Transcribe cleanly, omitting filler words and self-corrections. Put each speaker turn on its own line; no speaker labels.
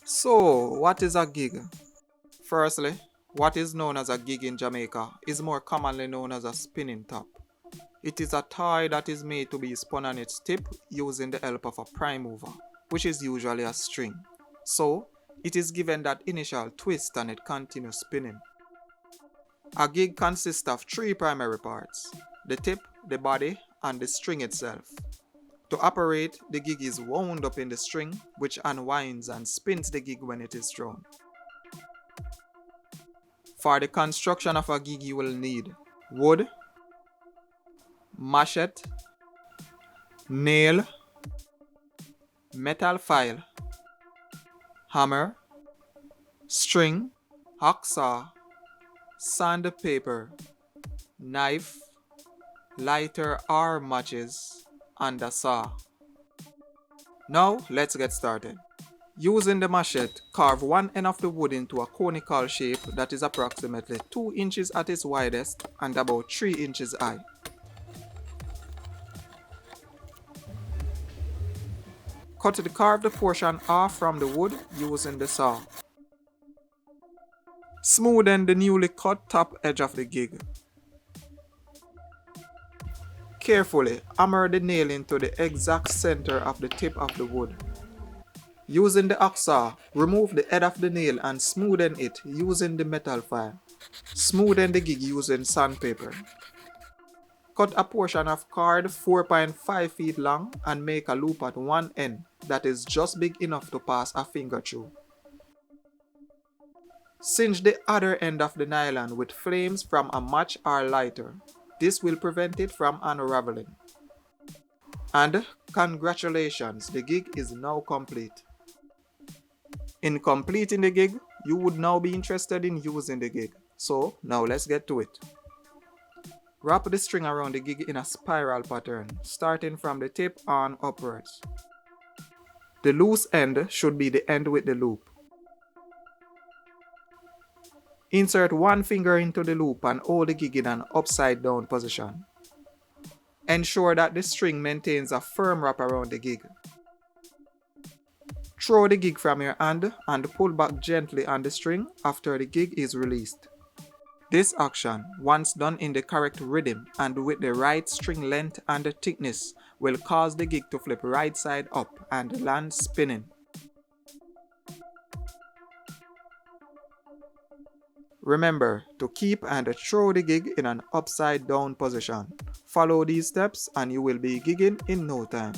So, what is a gig? Firstly, what is known as a gig in Jamaica is more commonly known as a spinning top. It is a toy that is made to be spun on its tip using the help of a prime mover, which is usually a string. So, it is given that initial twist and it continues spinning. A gig consists of three primary parts: the tip, the body, and the string itself. To operate, the gig is wound up in the string, which unwinds and spins the gig when it is thrown. For the construction of a gig, you will need wood, machete, nail, metal file, hammer, string, hacksaw, sandpaper, knife, lighter or matches, and a saw. Now let's get started. Using the machete, carve one end of the wood into a conical shape that is approximately 2 inches at its widest and about 3 inches high. Cut the carved portion off from the wood using the saw. Smoothen the newly cut top edge of the gig. Carefully hammer the nail into the exact center of the tip of the wood. Using the hacksaw, remove the head of the nail and smoothen it using the metal file. Smoothen the gig using sandpaper. Cut a portion of cord 4.5 feet long and make a loop at one end that is just big enough to pass a finger through. Singe the other end of the nylon with flames from a match or lighter. This will prevent it from unraveling. And congratulations, the gig is now complete. In completing the gig, you would now be interested in using the gig. So now let's get to it. Wrap the string around the gig in a spiral pattern, starting from the tip on upwards. The loose end should be the end with the loop. Insert one finger into the loop and hold the gig in an upside down position. Ensure that the string maintains a firm wrap around the gig. Throw the gig from your hand and pull back gently on the string after the gig is released. This action, once done in the correct rhythm and with the right string length and thickness, will cause the gig to flip right side up and land spinning. Remember to keep and throw the gig in an upside down position. Follow these steps and you will be gigging in no time.